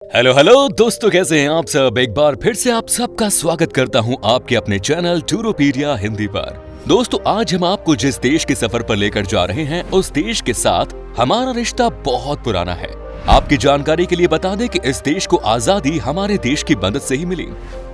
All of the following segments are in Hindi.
हेलो हेलो दोस्तों, कैसे हैं आप सब। एक बार फिर से आप सबका स्वागत करता हूं आपके अपने चैनल टूरोपीडिया हिंदी पर। दोस्तों, आज हम आपको जिस देश के सफर पर लेकर जा रहे हैं उस देश के साथ हमारा रिश्ता बहुत पुराना है। आपकी जानकारी के लिए बता दें कि इस देश को आजादी हमारे देश की मदद से ही मिली।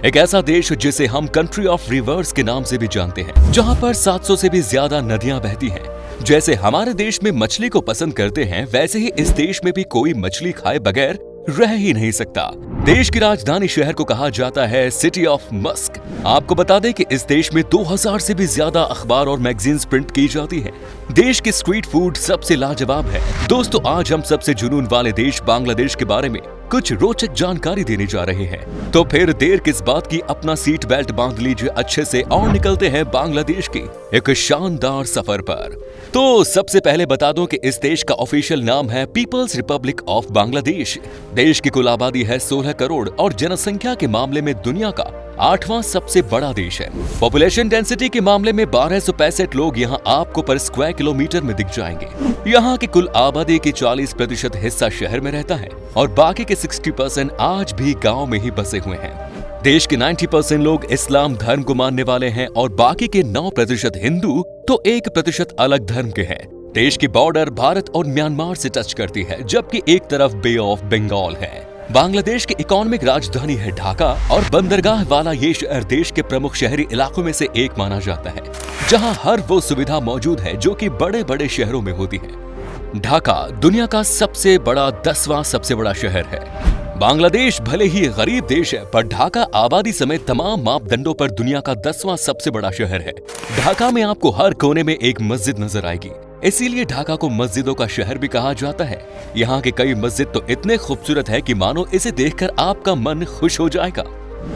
एक ऐसा देश जिसे हम कंट्री ऑफ रिवर्स के नाम से भी जानते हैं, जहाँ पर 700 से भी ज्यादा नदियां बहती हैं। जैसे हमारे देश में मछली को पसंद करते हैं, वैसे ही इस देश में भी कोई मछली खाए बगैर रह ही नहीं सकता। देश की राजधानी शहर को कहा जाता है सिटी ऑफ मस्क। आपको बता दें कि इस देश में 2000 से भी ज्यादा अखबार और मैगजीन्स प्रिंट की जाती हैं। देश के स्ट्रीट फूड सबसे लाजवाब है। दोस्तों, आज हम सबसे जुनून वाले देश बांग्लादेश के बारे में कुछ रोचक जानकारी देने जा रहे हैं। तो फिर देर किस बात की, अपना सीट बेल्ट बांध लीजिए अच्छे से और निकलते हैं बांग्लादेश के एक शानदार सफर पर। तो सबसे पहले बता दूं कि इस देश का ऑफिशियल नाम है पीपल्स रिपब्लिक ऑफ बांग्लादेश। देश की कुल आबादी है 16 करोड़ और जनसंख्या के मामले में दुनिया का 8वां सबसे बड़ा देश है। पॉपुलेशन डेंसिटी के मामले में 1265 लोग यहाँ आपको पर स्क्वायर किलोमीटर में दिख जाएंगे। यहाँ की कुल आबादी की 40% हिस्सा शहर में रहता है और बाकी के 60% आज भी गाँव में ही बसे हुए हैं। देश के 90% लोग इस्लाम धर्म को मानने वाले हैं और बाकी के 9% हिंदू तो 1% अलग धर्म के हैं। देश की बॉर्डर भारत और म्यांमार से टच करती है, जबकि एक तरफ बे ऑफ बंगाल है। बांग्लादेश की इकोनॉमिक राजधानी है ढाका और बंदरगाह वाला ये शहर देश के प्रमुख शहरी इलाकों में से एक माना जाता है, जहां हर वो सुविधा मौजूद है जो कि बड़े बड़े शहरों में होती है। ढाका दुनिया का सबसे बड़ा 10वां सबसे बड़ा शहर है। बांग्लादेश भले ही गरीब देश है, पर ढाका आबादी समेत तमाम मापदंडों पर दुनिया का 10वां सबसे बड़ा शहर है। ढाका में आपको हर कोने में एक मस्जिद नजर आएगी, इसीलिए ढाका को मस्जिदों का शहर भी कहा जाता है। यहाँ के कई मस्जिद तो इतने खूबसूरत है कि मानो इसे देखकर आपका मन खुश हो जाएगा।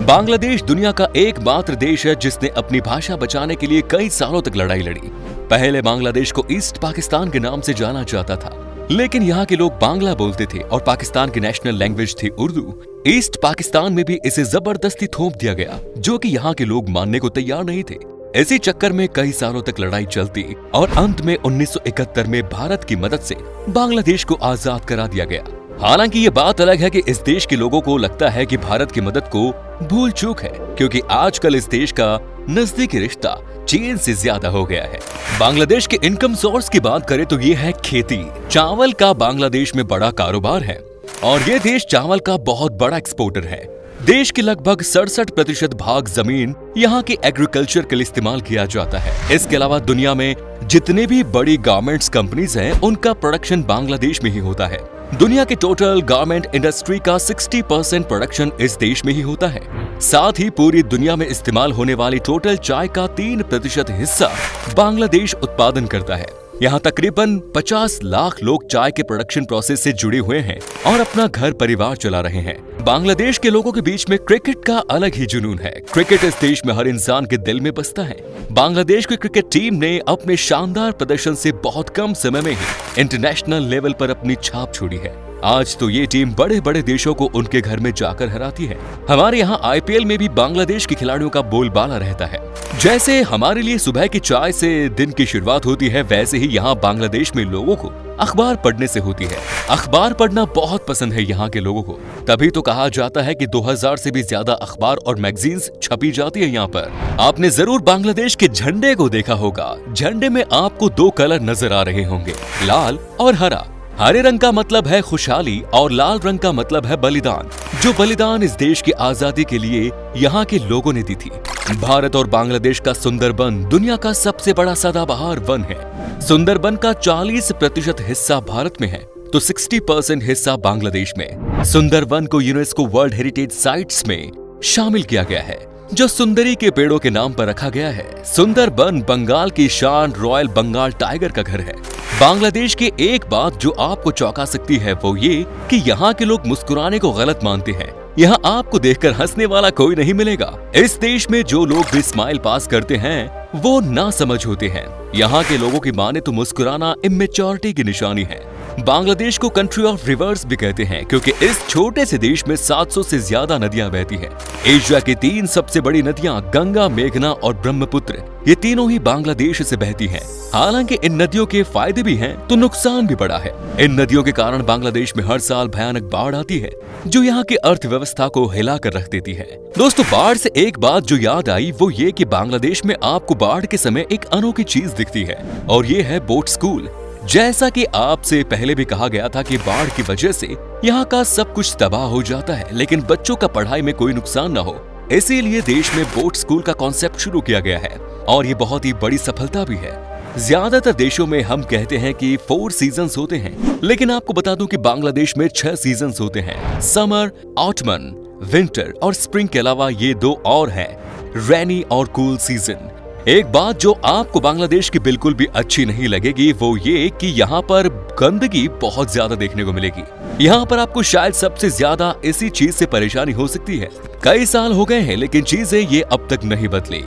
बांग्लादेश दुनिया का एकमात्र देश है जिसने अपनी भाषा बचाने के लिए कई सालों तक लड़ाई लड़ी। पहले बांग्लादेश को ईस्ट पाकिस्तान के नाम से जाना जाता था, लेकिन यहाँ के लोग बांग्ला बोलते थे और पाकिस्तान की नेशनल लैंग्वेज थी उर्दू। ईस्ट पाकिस्तान में भी इसे जबरदस्ती थोप दिया गया, जो कि यहाँ के लोग मानने को तैयार नहीं थे। इसी चक्कर में कई सालों तक लड़ाई चलती और अंत में 1971 में भारत की मदद से बांग्लादेश को आजाद करा दिया गया। हालांकि ये बात अलग है कि इस देश के लोगों को लगता है कि भारत की मदद को भूल चूक है, क्योंकि आजकल इस देश का नजदीकी रिश्ता चीन से ज्यादा हो गया है। बांग्लादेश के इनकम सोर्स की बात करें तो ये है खेती। चावल का बांग्लादेश में बड़ा कारोबार है और ये देश चावल का बहुत बड़ा एक्सपोर्टर है। देश की लगभग 67% भाग जमीन यहाँ की एग्रीकल्चर के लिए इस्तेमाल किया जाता है। इसके अलावा दुनिया में जितने भी बड़ी गारमेंट्स कंपनीज हैं, उनका प्रोडक्शन बांग्लादेश में ही होता है। दुनिया के टोटल गारमेंट इंडस्ट्री का 60% प्रोडक्शन इस देश में ही होता है। साथ ही पूरी दुनिया में इस्तेमाल होने वाली टोटल चाय का 3% हिस्सा बांग्लादेश उत्पादन करता है। यहाँ तकरीबन 50 लाख लोग चाय के प्रोडक्शन प्रोसेस से जुड़े हुए हैं और अपना घर परिवार चला रहे हैं। बांग्लादेश के लोगों के बीच में क्रिकेट का अलग ही जुनून है। क्रिकेट इस देश में हर इंसान के दिल में बसता है। बांग्लादेश की क्रिकेट टीम ने अपने शानदार प्रदर्शन से बहुत कम समय में ही इंटरनेशनल लेवल पर अपनी छाप छोड़ी है। आज तो ये टीम बड़े बड़े देशों को उनके घर में जाकर हराती है। हमारे यहाँ IPL में भी बांग्लादेश के खिलाड़ियों का बोलबाला रहता है। जैसे हमारे लिए सुबह की चाय से दिन की शुरुआत होती है, वैसे ही यहाँ बांग्लादेश में लोगों को अखबार पढ़ने से होती है। अखबार पढ़ना बहुत पसंद है यहाँ के लोगों को, तभी तो कहा जाता है कि 2000 से भी ज्यादा अखबार और मैगजीन्स छपी जाती है यहाँ पर। आपने जरूर बांग्लादेश के झंडे को देखा होगा। झंडे में आपको 2 कलर नजर आ रहे होंगे, लाल और हरा। हरे रंग का मतलब है खुशहाली और लाल रंग का मतलब है बलिदान, जो बलिदान इस देश की आजादी के लिए यहाँ के लोगों ने दी थी। भारत और बांग्लादेश का सुंदरबन दुनिया का सबसे बड़ा सदाबहार वन है। सुंदरबन का 40% हिस्सा भारत में है तो 60% हिस्सा बांग्लादेश में। सुंदरबन को यूनेस्को वर्ल्ड हेरिटेज साइट्स में शामिल किया गया है, जो सुंदरी के पेड़ों के नाम पर रखा गया है। सुंदरबन बंगाल की शान रॉयल बंगाल टाइगर का घर है। बांग्लादेश की एक बात जो आपको चौंका सकती है वो ये कि यहाँ के लोग मुस्कुराने को गलत मानते हैं। यहाँ आपको देखकर हंसने वाला कोई नहीं मिलेगा। इस देश में जो लोग भी स्माइल पास करते हैं वो ना समझ होते हैं। यहाँ के लोगों की माने तो मुस्कुराना इमेच्योरिटी की निशानी है। बांग्लादेश को कंट्री ऑफ रिवर्स भी कहते हैं क्योंकि इस छोटे से देश में 700 से ज्यादा नदियां बहती हैं। एशिया की 3 सबसे बड़ी नदियां गंगा, मेघना और ब्रह्मपुत्र, ये तीनों ही बांग्लादेश से बहती हैं। हालांकि इन नदियों के फायदे भी हैं तो नुकसान भी बड़ा है। इन नदियों के कारण बांग्लादेश में हर साल भयानक बाढ़ आती है जो यहाँ की अर्थव्यवस्था को हिला कर रख देती है। दोस्तों, बाढ़ से एक बात जो याद आई वो ये कि बांग्लादेश में आपको बाढ़ के समय एक अनोखी चीज दिखती है और ये है बोट स्कूल। जैसा कि आपसे पहले भी कहा गया था कि बाढ़ की वजह से यहाँ का सब कुछ तबाह हो जाता है, लेकिन बच्चों का पढ़ाई में कोई नुकसान न हो, इसीलिए देश में बोट स्कूल का कॉन्सेप्ट शुरू किया गया है और ये बहुत ही बड़ी सफलता भी है। ज्यादातर देशों में हम कहते हैं कि 4 सीजन्स होते हैं, लेकिन आपको बता दूं कि बांग्लादेश में 6 सीजन्स होते हैं। समर, ऑटमन, विंटर और स्प्रिंग के अलावा ये 2 और हैं, रेनी और कूल सीजन। एक बात जो आपको बांग्लादेश की बिल्कुल भी अच्छी नहीं लगेगी वो ये कि यहाँ पर गंदगी बहुत ज्यादा देखने को मिलेगी। यहाँ पर आपको शायद सबसे ज्यादा इसी चीज से परेशानी हो सकती है। कई साल हो गए हैं लेकिन चीजें ये अब तक नहीं बदली।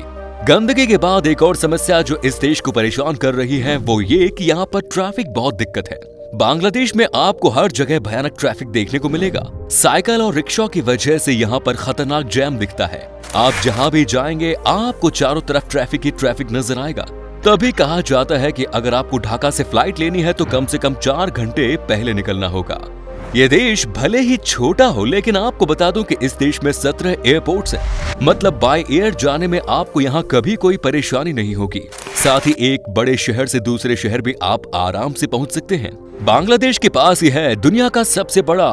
गंदगी के बाद एक और समस्या जो इस देश को परेशान कर रही है वो ये कि यहाँ पर ट्रैफिक बहुत दिक्कत है। बांग्लादेश में आपको हर जगह भयानक ट्रैफिक देखने को मिलेगा। साइकिल और रिक्शा की वजह से यहाँ पर खतरनाक जैम दिखता है। आप जहाँ भी जाएंगे आपको चारों तरफ ट्रैफिक ही ट्रैफिक नजर आएगा। तभी कहा जाता है कि अगर आपको ढाका से फ्लाइट लेनी है तो कम से कम 4 घंटे पहले निकलना होगा। ये देश भले ही छोटा हो लेकिन आपको बता दूं कि इस देश में 17 एयरपोर्ट्स हैं। मतलब बाय एयर जाने में आपको यहाँ कभी कोई परेशानी नहीं होगी। साथ ही एक बड़े शहर से दूसरे शहर भी आप आराम से पहुंच सकते हैं। बांग्लादेश के पास ही है दुनिया का सबसे बड़ा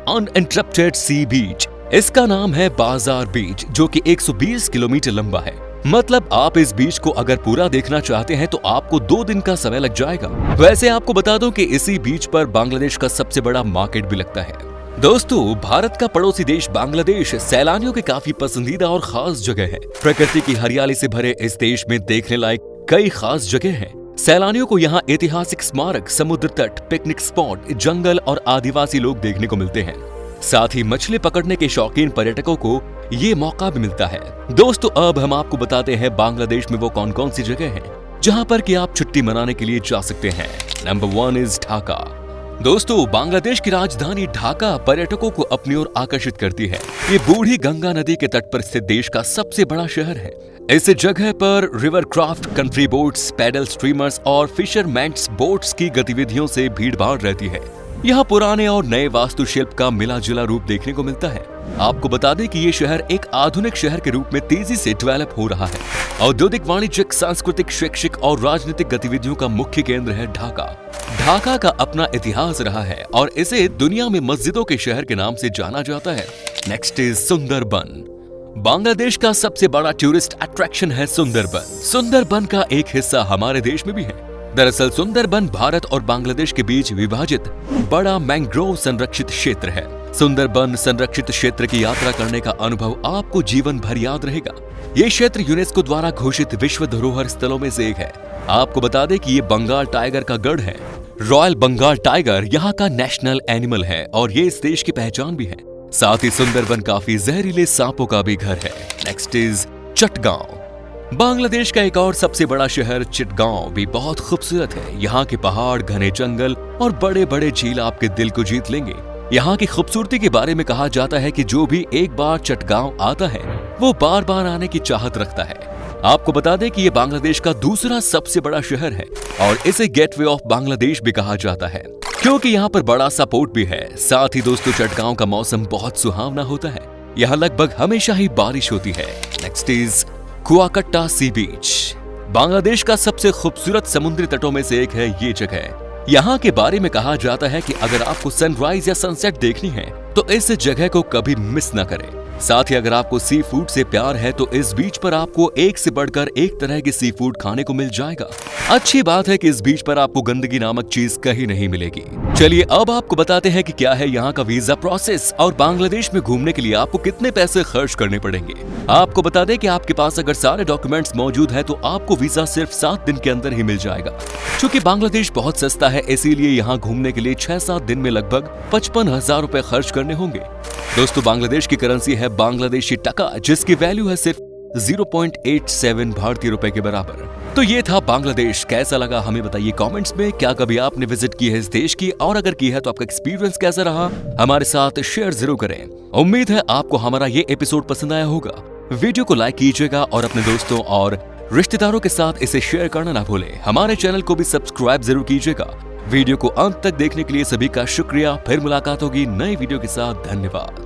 अनइंटरप्टेड सी बीच। इसका नाम है बाजार बीच जो कि 120 किलोमीटर लंबा है। मतलब आप इस बीच को अगर पूरा देखना चाहते हैं तो आपको 2 दिन का समय लग जाएगा। वैसे आपको बता दूं कि इसी बीच पर बांग्लादेश का सबसे बड़ा मार्केट भी लगता है। दोस्तों, भारत का पड़ोसी देश बांग्लादेश सैलानियों के काफी पसंदीदा और खास जगह है। प्रकृति की हरियाली से भरे इस देश में देखने लायक कई खास जगह हैं। सैलानियों को यहाँ ऐतिहासिक स्मारक, समुद्र तट, पिकनिक स्पॉट, जंगल और आदिवासी लोग देखने को मिलते हैं। साथ ही मछली पकड़ने के शौकीन पर्यटकों को ये मौका भी मिलता है। दोस्तों, अब हम आपको बताते हैं बांग्लादेश में वो कौन कौन सी जगह हैं जहां पर कि आप छुट्टी मनाने के लिए जा सकते हैं। Number 1 is Dhaka. दोस्तों, बांग्लादेश की राजधानी ढाका पर्यटकों को अपनी ओर आकर्षित करती है। ये बूढ़ी गंगा नदी के तट पर स्थित देश का सबसे बड़ा शहर है। इस जगह पर river craft, country boats, paddle streamers और फिशरमैन्स बोट्स की गतिविधियों से भीड़ भाड़ रहती है। यहाँ पुराने और नए वास्तुशिल्प का मिला जुला रूप देखने को मिलता है। आपको बता दें कि ये शहर एक आधुनिक शहर के रूप में तेजी से डेवलप हो रहा है। औद्योगिक, वाणिज्यिक, सांस्कृतिक, शैक्षिक और राजनीतिक गतिविधियों का मुख्य केंद्र है ढाका। ढाका का अपना इतिहास रहा है और इसे दुनिया में मस्जिदों के शहर के नाम से जाना जाता है। Next is Sundarban. बांग्लादेश का सबसे बड़ा टूरिस्ट अट्रैक्शन है सुंदरबन। सुंदरबन का एक हिस्सा हमारे देश में भी है। दरअसल सुंदरबन भारत और बांग्लादेश के बीच विभाजित बड़ा मैंग्रोव संरक्षित क्षेत्र है। सुंदरबन संरक्षित क्षेत्र की यात्रा करने का अनुभव आपको जीवन भर याद रहेगा। ये क्षेत्र यूनेस्को द्वारा घोषित विश्व धरोहर स्थलों में से एक है। आपको बता दें कि ये बंगाल टाइगर का गढ़ है। रॉयल बंगाल टाइगर यहाँ का नेशनल एनिमल है और ये इस देश की पहचान भी है। साथ ही सुंदरबन काफी जहरीले सांपों का भी घर है। Next is Chittagong. बांग्लादेश का एक और सबसे बड़ा शहर चिटगांव भी बहुत खूबसूरत है। यहाँ के पहाड़, घने जंगल और बड़े बड़े झील आपके दिल को जीत लेंगे। यहाँ की खूबसूरती के बारे में कहा जाता है कि जो भी एक बार चिटगांव आता है वो बार बार आने की चाहत रखता है। आपको बता दें कि ये बांग्लादेश का दूसरा सबसे बड़ा शहर है और इसे गेटवे ऑफ बांग्लादेश भी कहा जाता है क्योंकि यहाँ पर बड़ा सा पोर्ट भी है। साथ ही दोस्तों, चिटगांव का मौसम बहुत सुहावना होता है। यहाँ लगभग हमेशा ही बारिश होती है। नेक्स्ट इज कुआकट्टा सी बीच। बांग्लादेश का सबसे खूबसूरत समुद्री तटों में से एक है ये जगह। यहाँ के बारे में कहा जाता है कि अगर आपको सनराइज या सनसेट देखनी है तो इस जगह को कभी मिस न करें। साथ ही अगर आपको सी फूड से प्यार है तो इस बीच पर आपको एक से बढ़कर एक तरह के सी फूड खाने को मिल जाएगा। अच्छी बात है कि इस बीच पर आपको गंदगी नामक चीज कहीं नहीं मिलेगी। चलिए अब आपको बताते हैं कि क्या है यहाँ का वीजा प्रोसेस और बांग्लादेश में घूमने के लिए आपको कितने पैसे खर्च करने पड़ेंगे। आपको बता दें कि आपके पास अगर सारे डॉक्यूमेंट्स मौजूद है तो आपको वीजा सिर्फ 7 दिन के अंदर ही मिल जाएगा। चूंकि बांग्लादेश बहुत सस्ता है इसीलिए यहाँ घूमने के लिए 6-7 दिन में लगभग 55,000 रुपए खर्च करने होंगे। दोस्तों, बांग्लादेश की करेंसी है बांग्लादेशी टका जिसकी वैल्यू है सिर्फ 0.87 भारतीय रुपए के बराबर। तो ये था बांग्लादेश। कैसा लगा हमें बताइए कमेंट्स में। क्या कभी आपने विजिट की है इस देश की, और अगर की है तो आपका एक्सपीरियंस कैसा रहा हमारे साथ शेयर जरूर करें। उम्मीद है आपको हमारा ये एपिसोड पसंद आया होगा। वीडियो को लाइक कीजिएगा और अपने दोस्तों और रिश्तेदारों के साथ इसे शेयर करना ना भूलें। हमारे चैनल को भी सब्सक्राइब जरूर कीजिएगा। वीडियो को अंत तक देखने के लिए सभी का शुक्रिया। फिर मुलाकात होगी नई वीडियो के साथ। धन्यवाद।